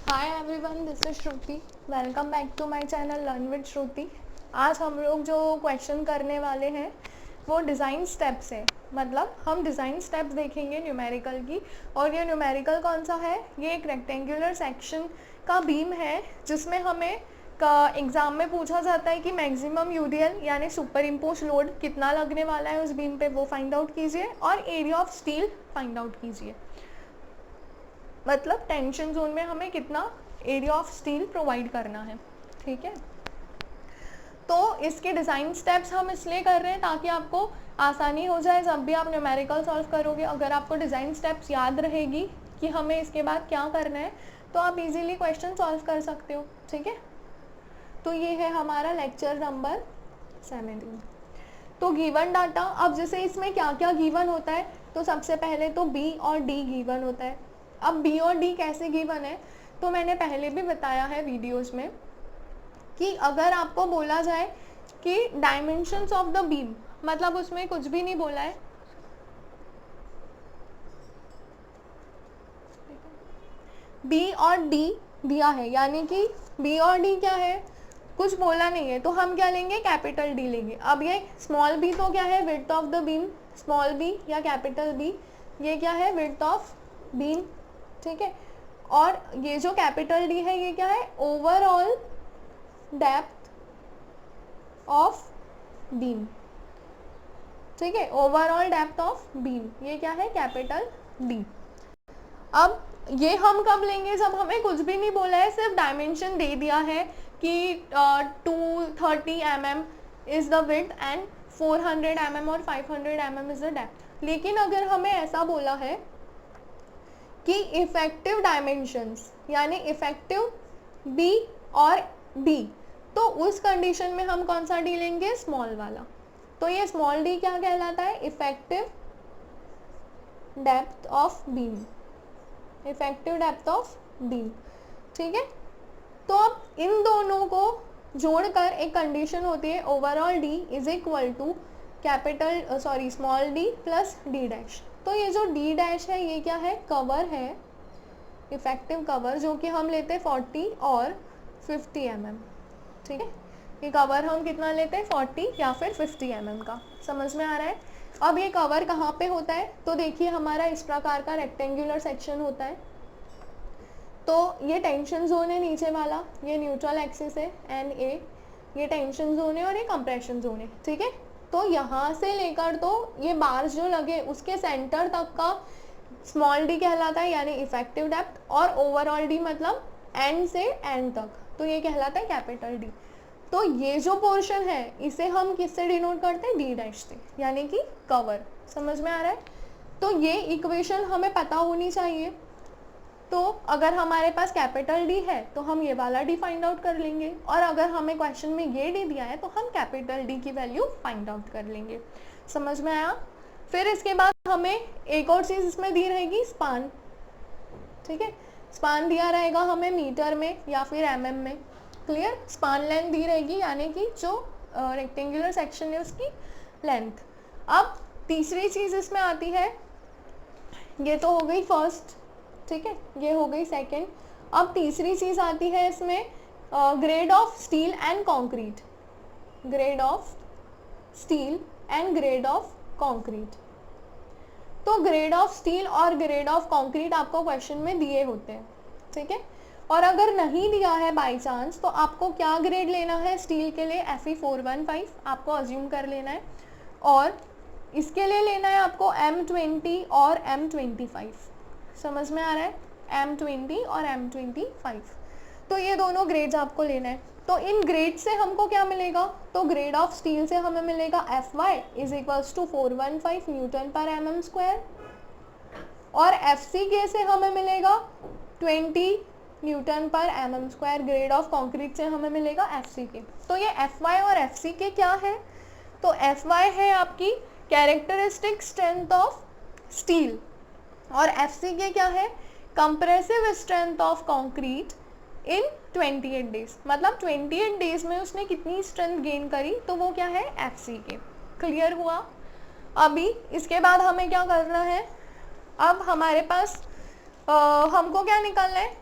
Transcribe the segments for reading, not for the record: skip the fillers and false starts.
Hi everyone, this is Shruti. Welcome back to my channel learn with Shruti. आज हम लोग जो क्वेश्चन करने वाले हैं वो डिज़ाइन स्टेप्स है। मतलब हम डिज़ाइन स्टेप्स देखेंगे न्यूमेरिकल की। और ये न्यूमेरिकल कौन सा है? ये एक रेक्टेंगुलर सेक्शन का बीम है जिसमें हमें एग्ज़ाम में पूछा जाता है कि मैक्सिमम यूडीएल यानी सुपर इम्पोज लोड कितना लगने वाला है उस बीम पे, वो फाइंड आउट कीजिए और area of steel find out कीजिए। मतलब टेंशन जोन में हमें कितना एरिया ऑफ स्टील प्रोवाइड करना है। ठीक है, तो इसके डिज़ाइन स्टेप्स हम इसलिए कर रहे हैं ताकि आपको आसानी हो जाए जब भी आप न्यूमेरिकल सॉल्व करोगे। अगर आपको डिज़ाइन स्टेप्स याद रहेगी कि हमें इसके बाद क्या करना है तो आप इजीली क्वेश्चन सॉल्व कर सकते हो। ठीक है, तो ये है हमारा लेक्चर नंबर 17। तो गिवन डाटा, अब जैसे इसमें क्या क्या गिवन होता है, तो सबसे पहले तो बी और डी गिवन होता है। अब बी और डी कैसे गिवन है तो मैंने पहले भी बताया है वीडियोस में कि अगर आपको बोला जाए कि डायमेंशंस ऑफ द बीम, मतलब उसमें कुछ भी नहीं बोला है, बी और डी दिया है, यानी कि बी और डी क्या है, कुछ बोला नहीं है, तो हम क्या लेंगे, कैपिटल डी लेंगे। अब ये स्मॉल बी तो क्या है, width of the beam, small B या कैपिटल बी, ये क्या है, विड्थ ऑफ बीम। ठीक है, और ये जो कैपिटल डी है ये क्या है, ओवरऑल डेप्थ ऑफ बीम। ठीक है, ओवरऑल डेप्थ ऑफ बीम, ये क्या है, कैपिटल डी। अब ये हम कब लेंगे, जब हमें कुछ भी नहीं बोला है, सिर्फ डायमेंशन दे दिया है कि 230 mm is the width and 400 mm और 500 mm इज द डेप्थ। लेकिन अगर हमें ऐसा बोला है कि इफेक्टिव डायमेंशंस यानी इफेक्टिव बी और डी, तो उस कंडीशन में हम कौन सा डी लेंगे, स्मॉल वाला। तो ये स्मॉल डी क्या कहलाता है, effective depth of beam, effective depth of beam. ठीक है, तो अब इन दोनों को जोड़कर एक कंडीशन होती है, overall D is equal to small D plus D dash. तो ये जो डी डैश है ये क्या है, कवर है, इफेक्टिव कवर, जो कि हम लेते हैं 40 और 50 mm। ठीक है, ये कवर हम कितना लेते हैं, 40 या फिर 50 mm का। समझ में आ रहा है? अब ये कवर कहाँ पे होता है, तो देखिए हमारा इस प्रकार का रेक्टेंगुलर सेक्शन होता है। तो ये टेंशन जोन है नीचे वाला, ये न्यूट्रल एक्सिस है एन ए, ये टेंशन जोन है और ये कंप्रेशन जोन है। ठीक है, तो यहाँ से लेकर तो ये बार्स जो लगे उसके सेंटर तक का स्मॉल डी कहलाता है यानी इफेक्टिव डेप्थ, और ओवरऑल डी मतलब एंड से एंड तक, तो ये कहलाता है कैपिटल डी। तो ये जो पोर्शन है इसे हम किससे डिनोट करते हैं, डी डैश से, यानी कि कवर। समझ में आ रहा है? तो ये इक्वेशन हमें पता होनी चाहिए। तो अगर हमारे पास कैपिटल डी है तो हम ये वाला डी फाइंड आउट कर लेंगे, और अगर हमें क्वेश्चन में ये डी दिया है तो हम कैपिटल डी की वैल्यू फाइंड आउट कर लेंगे। समझ में आया? फिर इसके बाद हमें एक और चीज़ इसमें दी रहेगी, स्पान। ठीक है, स्पान दिया रहेगा हमें मीटर में या फिर mm में। क्लियर? स्पान लेंथ दी रहेगी, यानी कि जो रेक्टेंगुलर सेक्शन है उसकी लेंथ। अब तीसरी चीज़ इसमें आती है, ये तो हो गई फर्स्ट, ठीक है, ये हो गई सेकंड। अब तीसरी चीज़ आती है इसमें, grade of steel and concrete, grade of steel and grade of concrete. तो ग्रेड ऑफ स्टील और ग्रेड ऑफ कंक्रीट आपको क्वेश्चन में दिए होते हैं। ठीक है, और अगर नहीं दिया है बाय चांस तो आपको क्या ग्रेड लेना है, स्टील के लिए Fe415 आपको अज्यूम कर लेना है, और इसके लिए लेना है आपको M20 और M25। समझ में आ रहा है? M20 और M25, तो ये दोनों ग्रेड्स आपको लेना है। तो इन ग्रेड से हमको क्या मिलेगा, तो ग्रेड ऑफ स्टील से हमें मिलेगा Fy is equals to 415 newton per mm square, और FCK से हमें मिलेगा 20 newton per mm square. Grade of concrete से हमें मिलेगा FCK। तो ये Fy और FCK क्या है, तो Fy है आपकी कैरेक्टरिस्टिक स्ट्रेंथ ऑफ स्टील, और FCK क्या है, compressive strength of concrete in 28 days. मतलब 28 डेज में उसने कितनी स्ट्रेंथ गेन करी, तो वो क्या है, FCK। क्लियर हुआ? अभी इसके बाद हमें क्या करना है, अब हमारे पास हमको क्या निकालना है,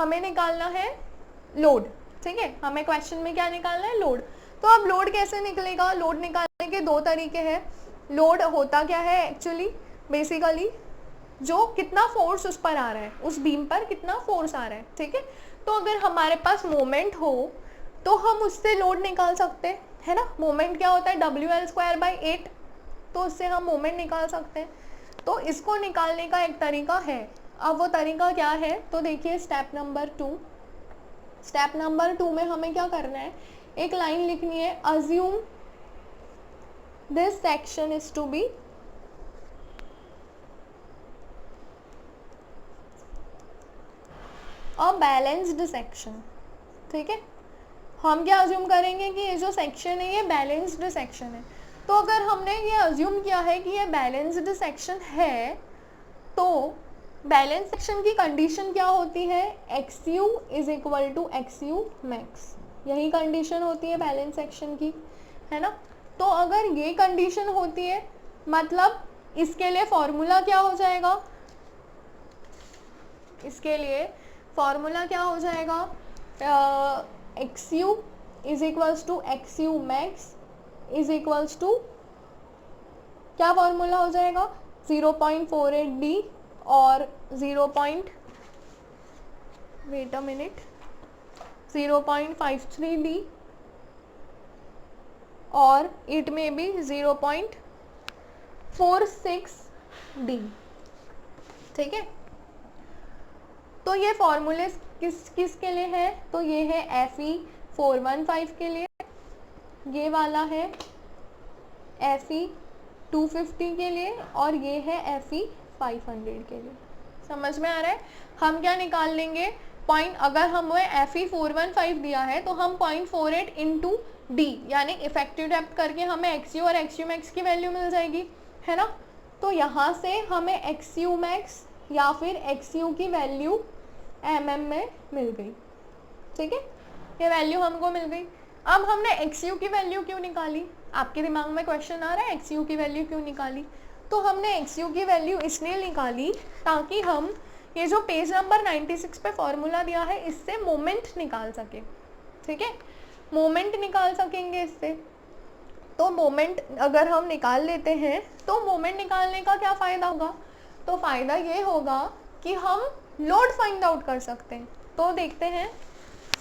हमें निकालना है लोड, ठीक है, हमें क्वेश्चन में क्या निकालना है, लोड। तो अब लोड कैसे निकलेगा, लोड निकालने के दो तरीके हैं। लोड होता क्या है एक्चुअली, बेसिकली जो कितना फोर्स उस पर आ रहा है, उस बीम पर कितना फोर्स आ रहा है, ठीक है। तो अगर हमारे पास मोमेंट हो तो हम उससे लोड निकाल सकते हैं, है ना। मोमेंट क्या होता है, WL²/8, तो उससे हम मोमेंट निकाल सकते हैं। तो इसको निकालने का एक तरीका है। अब वो तरीका क्या है, तो देखिए स्टेप नंबर 2। स्टेप नंबर 2 में हमें क्या करना है, एक लाइन लिखनी है, assume this section is to be a balanced section, ठीक है। हम क्या अज्यूम करेंगे कि ये जो सेक्शन है ये बैलेंस्ड सेक्शन है। तो अगर हमने ये अज्यूम किया है कि ये बैलेंस्ड सेक्शन है, तो बैलेंस सेक्शन की कंडीशन क्या होती है, XU = XU मैक्स, यही कंडीशन होती है बैलेंस सेक्शन की, है ना। तो अगर ये कंडीशन होती है, मतलब इसके लिए फॉर्मूला क्या हो जाएगा, इसके लिए फॉर्मूला क्या हो जाएगा, XU = XU मैक्स = क्या फॉर्मूला हो जाएगा, 0.48D और 0.53D और इट में भी 0.46D, ठीक है। तो ये फॉर्मूले किसके लिए है, तो ये है Fe415 के लिए, ये वाला है Fe250 के लिए, और ये है Fe500 के लिए। समझ में आ रहा है। हम क्या निकाल लेंगे, पॉइंट, अगर हमें Fe415 दिया है तो हम 0.48 इंटू डी यानी इफेक्टिव डेप्थ करके हमें XU और XU मैक्स की वैल्यू मिल जाएगी, है ना। तो यहाँ से हमें XU मैक्स या फिर XU की वैल्यू mm में मिल गई, ठीक है, ये वैल्यू हमको मिल गई। अब हमने XU की वैल्यू क्यों निकाली, आपके दिमाग में क्वेश्चन आ रहा है XU की वैल्यू क्यों निकाली। तो हमने XU की वैल्यू इसलिए निकाली ताकि हम ये जो पेज नंबर 96 पे फॉर्मूला दिया है इससे मोमेंट निकाल सके, ठीक है, मोमेंट निकाल सकेंगे इससे। तो मोमेंट अगर हम निकाल लेते हैं तो मोमेंट निकालने का क्या फ़ायदा होगा, तो फ़ायदा ये होगा कि हम लोड फाइंड आउट कर सकते हैं। तो देखते हैं,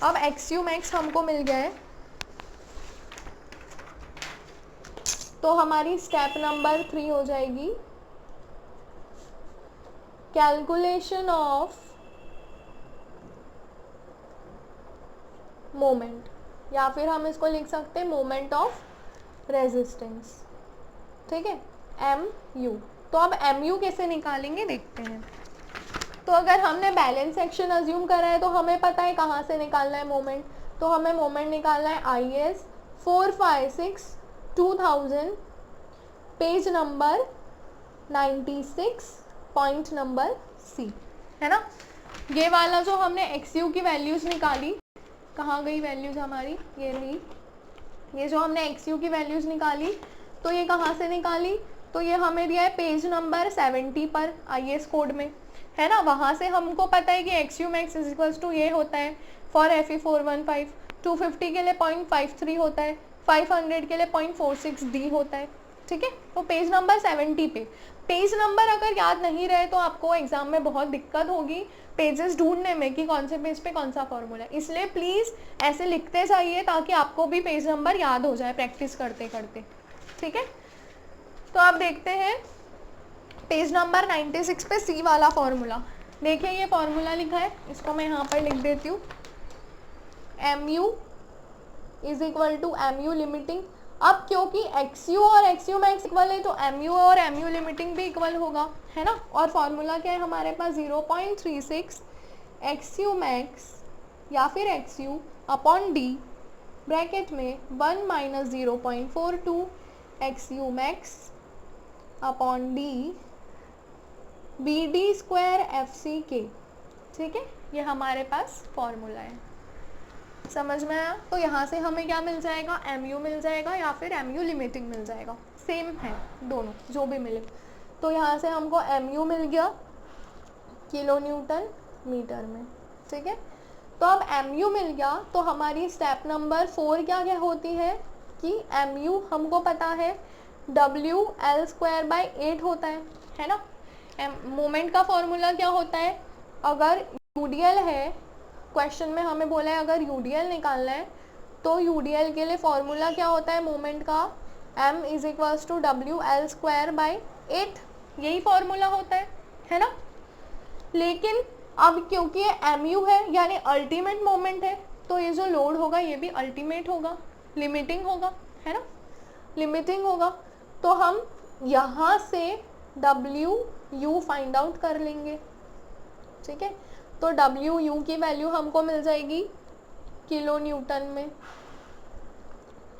अब XU मैक्स हमको मिल गया है, तो हमारी स्टेप नंबर 3 हो जाएगी कैलकुलेशन ऑफ मोमेंट, या फिर हम इसको लिख सकते हैं मोमेंट ऑफ रेजिस्टेंस, ठीक है, MU। तो अब MU कैसे निकालेंगे देखते हैं। तो अगर हमने बैलेंस सेक्शन अज्यूम करा है तो हमें पता है कहाँ से निकालना है मोमेंट, तो हमें मोमेंट निकालना है IS 456/2000 page number 96 point number C, है ना। ये वाला जो हमने XU की वैल्यूज़ निकाली, कहाँ गई वैल्यूज़ हमारी, ये रही, ये जो हमने XU की वैल्यूज़ निकाली तो ये कहाँ से निकाली, तो ये हमें दिया है पेज नंबर 70 पर IS कोड में, है ना। वहाँ से हमको पता है कि XU मैक्स ये होता है फॉर Fe415, 250 के लिए 0.53 होता है, 500 के लिए 0.46D होता है, ठीक है। तो पेज नंबर 70 पे, पेज नंबर अगर याद नहीं रहे तो आपको एग्जाम में बहुत दिक्कत होगी पेजेस ढूंढने में कि कौन से पेज पे कौन सा फॉर्मूला है, इसलिए प्लीज़ ऐसे लिखते जाइए ताकि आपको भी पेज नंबर याद हो जाए प्रैक्टिस करते करते, ठीक है। तो आप देखते हैं पेज नंबर 96 पे C वाला फॉर्मूला, देखिए ये फॉर्मूला लिखा है, इसको मैं यहाँ पर लिख देती हूँ, MU = MU लिमिटिंग। अब क्योंकि XU और XU मैक्स इक्वल है तो MU और MU लिमिटिंग भी इक्वल होगा, है ना। और फॉर्मूला क्या है हमारे पास, 0.36 XU मैक्स या फिर XU अपॉन D ब्रैकेट में 1 - 0.42 XU max upon D BD² FCK, ठीक है, ये हमारे पास फॉर्मूला है। समझ में आया। तो यहाँ से हमें क्या मिल जाएगा, MU मिल जाएगा या फिर MU लिमिटिंग मिल जाएगा, सेम है दोनों जो भी मिले। तो यहाँ से हमको MU मिल गया किलो न्यूटन मीटर में, ठीक है। तो अब mu मिल गया, तो हमारी स्टेप नंबर 4 क्या क्या होती है कि mu हमको पता है WL²/8 होता है ना। मोमेंट का फॉर्मूला क्या होता है, अगर UDL है, क्वेश्चन में हमें बोला है अगर UDL निकालना है तो UDL के लिए फॉर्मूला क्या होता है मोमेंट का, m = WL²/8, यही फॉर्मूला होता है ना। लेकिन अब क्योंकि ये mu है यानी अल्टीमेट मोमेंट है, तो ये जो लोड होगा ये भी अल्टीमेट होगा, लिमिटिंग होगा, है ना, लिमिटिंग होगा। तो हम यहाँ से WU फाइंड आउट कर लेंगे, ठीक है। तो WU की वैल्यू हमको मिल जाएगी किलो न्यूटन में,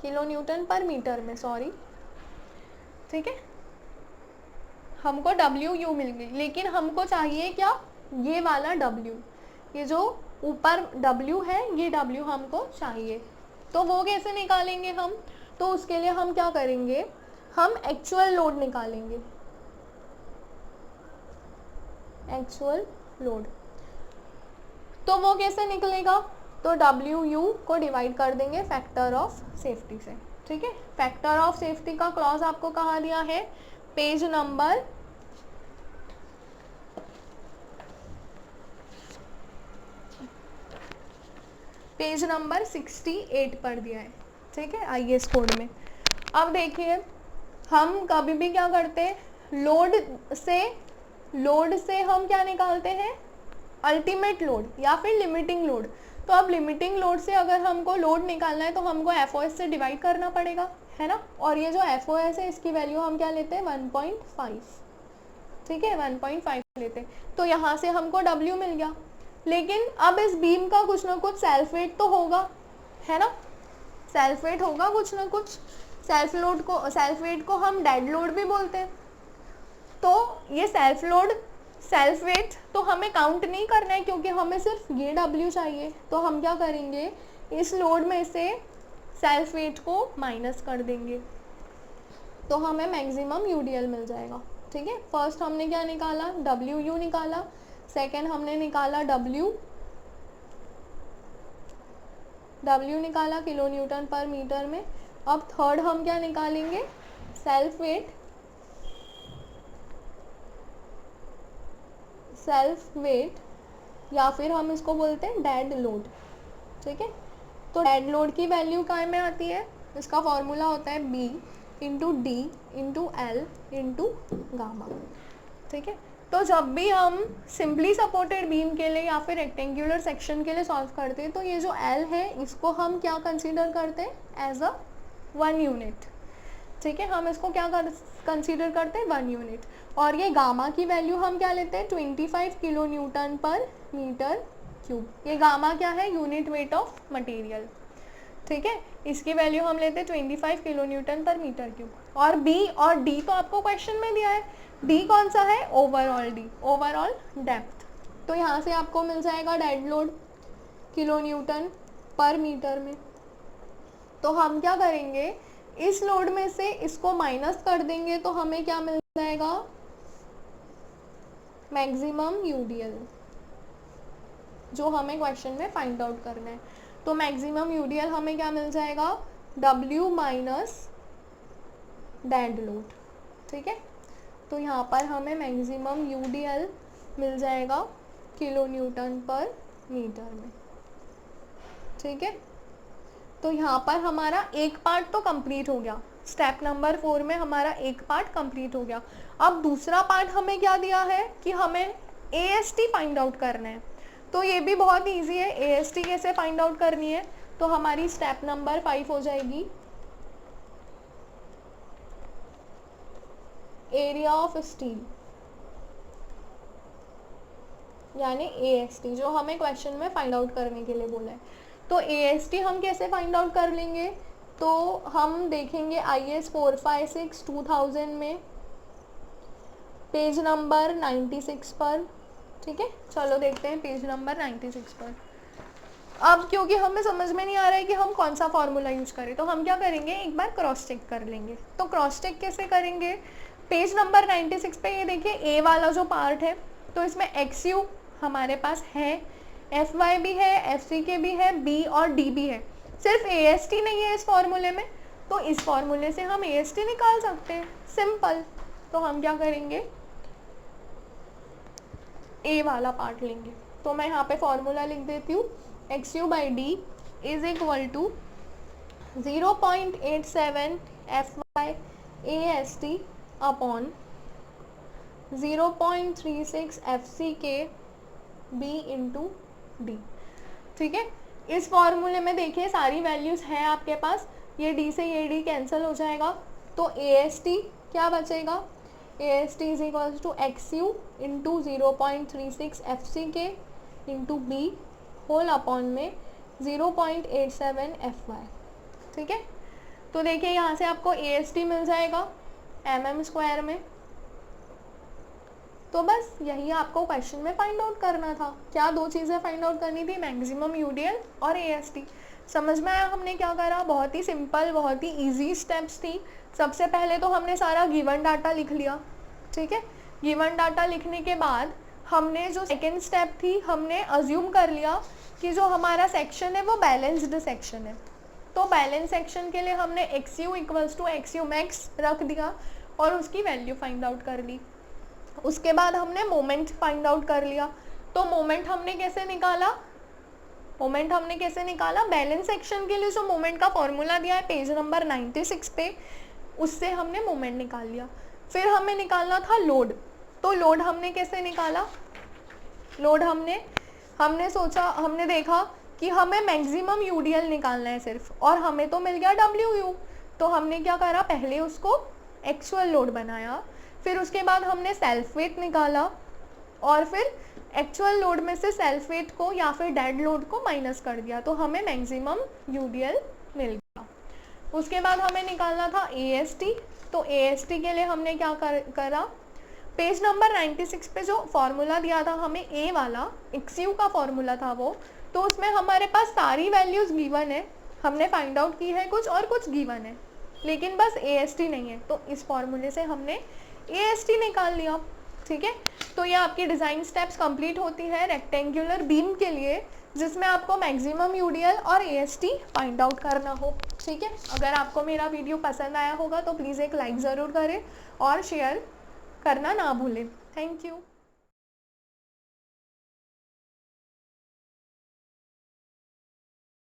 किलो न्यूटन पर मीटर में, सॉरी, ठीक है। हमको WU मिल गई, लेकिन हमको चाहिए क्या, ये वाला W, ये जो ऊपर W है ये W हमको चाहिए। तो वो कैसे निकालेंगे हम, तो उसके लिए हम क्या करेंगे, हम एक्चुअल लोड निकालेंगे, एक्चुअल लोड। तो वो कैसे निकलेगा, तो WU को डिवाइड कर देंगे फैक्टर ऑफ सेफ्टी से, ठीक है। फैक्टर ऑफ सेफ्टी का क्लॉज आपको कहाँ दिया है, पेज नंबर 68 पर दिया है, ठीक है, IS कोड में। अब देखिए हम कभी भी क्या करते हैं, लोड से हम क्या निकालते हैं, अल्टीमेट लोड या फिर लिमिटिंग लोड। तो अब लिमिटिंग लोड से अगर हमको लोड निकालना है तो हमको FOS से डिवाइड करना पड़ेगा, है ना। और ये जो FOS है इसकी वैल्यू हम क्या लेते हैं, 1.5, ठीक है, 1.5 लेते हैं। तो यहाँ से हमको W मिल गया, लेकिन अब इस बीम का कुछ ना कुछ सेल्फ वेट तो होगा, है ना, सेल्फ वेट होगा कुछ ना कुछ। सेल्फ वेट को हम डेड लोड भी बोलते हैं। तो ये सेल्फ वेट तो हमें काउंट नहीं करना है, क्योंकि हमें सिर्फ ये W चाहिए। तो हम क्या करेंगे, इस लोड में से सेल्फ वेट को माइनस कर देंगे, तो हमें मैक्सिमम UDL मिल जाएगा, ठीक है। फर्स्ट हमने क्या निकाला, WU निकाला, सेकेंड हमने निकाला W निकाला किलो न्यूटन पर मीटर में। अब थर्ड हम क्या निकालेंगे, सेल्फ वेट या फिर हम इसको बोलते हैं डेड लोड, ठीक है। तो डेड लोड की वैल्यू काय में आती है, इसका फॉर्मूला होता है B × D × L × गामा, ठीक है। तो जब भी हम सिंपली सपोर्टेड बीम के लिए या फिर रेक्टेंगुलर सेक्शन के लिए सॉल्व करते हैं तो ये जो L है इसको हम क्या कंसीडर करते हैं, एज अ 1 यूनिट, ठीक है। हम इसको क्या कंसीडर करते हैं, 1 यूनिट। और ये गामा की वैल्यू हम क्या लेते हैं, 25 किलो न्यूटन पर मीटर क्यूब। ये गामा क्या है, यूनिट वेट ऑफ मटेरियल, ठीक है। इसकी वैल्यू हम लेते हैं 25 किलो न्यूटन पर मीटर क्यूब। और B और D तो आपको क्वेश्चन में दिया है, D कौन सा है, ओवरऑल D, ओवरऑल डेप्थ। तो यहाँ से आपको मिल जाएगा डेड लोड किलो न्यूटन पर मीटर में। तो हम क्या करेंगे, इस लोड में से इसको माइनस कर देंगे तो हमें क्या मिल जाएगा, मैक्सिमम UDL, जो हमें क्वेश्चन में फाइंड आउट करना है। तो मैक्सिमम UDL हमें क्या मिल जाएगा, W माइनस डेड लोड, ठीक है। तो यहाँ पर हमें मैक्सिमम UDL मिल जाएगा किलो न्यूटन पर मीटर में, ठीक है। तो यहाँ पर हमारा एक पार्ट तो कंप्लीट हो गया, स्टेप नंबर 4 में हमारा एक पार्ट कंप्लीट हो गया। अब दूसरा पार्ट हमें क्या दिया है कि हमें AST फाइंड आउट करना है। तो ये भी बहुत इजी है, AST कैसे फाइंड आउट करनी है, तो हमारी स्टेप नंबर 5 हो जाएगी एरिया ऑफ स्टील, यानी AST, जो हमें क्वेश्चन में फाइंड आउट करने के लिए बोला है। तो AST हम कैसे फाइंड आउट कर लेंगे, तो हम देखेंगे IS 456 2000 में पेज नंबर 96 पर, ठीक है। चलो देखते हैं पेज नंबर 96 पर। अब क्योंकि हमें समझ में नहीं आ रहा है कि हम कौन सा फॉर्मूला यूज करें, तो हम क्या करेंगे, एक बार क्रॉस चेक कर लेंगे। तो क्रॉस चेक कैसे करेंगे, पेज नंबर 96 पे ये देखिए A वाला जो पार्ट है, तो इसमें XU हमारे पास है, FY भी है, FCK भी है, B और D भी है, सिर्फ AST नहीं है इस फॉर्मूले में, तो इस फॉर्मूले से हम AST निकाल सकते हैं, सिंपल। तो हम क्या करेंगे, A वाला पार्ट लेंगे। तो मैं यहाँ पे फॉर्मूला लिख देती हूँ, XU/D is equal to 0.87 FY AST upon 0.36 FCK B into D. ठीक है, इस फॉर्मूले में देखिए सारी वैल्यूज हैं आपके पास, ये D से ये D कैंसिल हो जाएगा, तो AST क्या बचेगा, AST is equal to XU into 0.36 FCK into B whole upon में 0.87 FY। ठीक है, तो देखिए यहाँ से आपको AST मिल जाएगा mm² में। तो बस यही आपको क्वेश्चन में फाइंड आउट करना था। क्या दो चीज़ें फाइंड आउट करनी थी, मैक्सिमम यूडीएल और AST। समझ में आया हमने क्या करा, बहुत ही सिंपल, बहुत ही इजी स्टेप्स थी। सबसे पहले तो हमने सारा गिवन डाटा लिख लिया। ठीक है, गिवन डाटा लिखने के बाद हमने जो सेकेंड स्टेप थी, हमने अज्यूम कर लिया कि जो हमारा सेक्शन है वो बैलेंस्ड सेक्शन है। तो बैलेंस सेक्शन के लिए हमने XU equals to XU max रख दिया और उसकी वैल्यू फाइंड आउट कर ली। उसके बाद हमने मोमेंट फाइंड आउट कर लिया। तो मोमेंट हमने कैसे निकाला, बैलेंस सेक्शन के लिए जो मोमेंट का फॉर्मूला दिया है पेज नंबर 96 पे, उससे हमने मोमेंट निकाल लिया। फिर हमें निकालना था लोड। तो लोड हमने कैसे निकाला, लोड हमने देखा कि हमें मैक्सिमम यूडीएल निकालना है सिर्फ, और हमें तो मिल गया WU। तो हमने क्या करा, पहले उसको एक्चुअल लोड बनाया, फिर उसके बाद हमने सेल्फ वेट निकाला, और फिर एक्चुअल लोड में से सेल्फ वेट को या फिर डेड लोड को माइनस कर दिया, तो हमें मैक्सिमम यूडीएल मिल गया। उसके बाद हमें निकालना था AST। तो AST के लिए हमने क्या करा, पेज नंबर 96 पे जो फॉर्मूला दिया था हमें A वाला, XU का फॉर्मूला था वो, तो उसमें हमारे पास सारी वैल्यूज गिवन है, हमने फाइंड आउट की है कुछ और कुछ गिवन है, लेकिन बस AST नहीं है। तो इस फॉर्मूले से हमने AST निकाल लिया। ठीक है, तो ये आपकी डिज़ाइन स्टेप्स कंप्लीट होती है रेक्टेंगुलर बीम के लिए, जिसमें आपको मैक्सिमम यूडीएल और AST फाइंड आउट करना हो। ठीक है, अगर आपको मेरा वीडियो पसंद आया होगा तो प्लीज़ एक लाइक ज़रूर करें और शेयर करना ना भूलें। Thank you.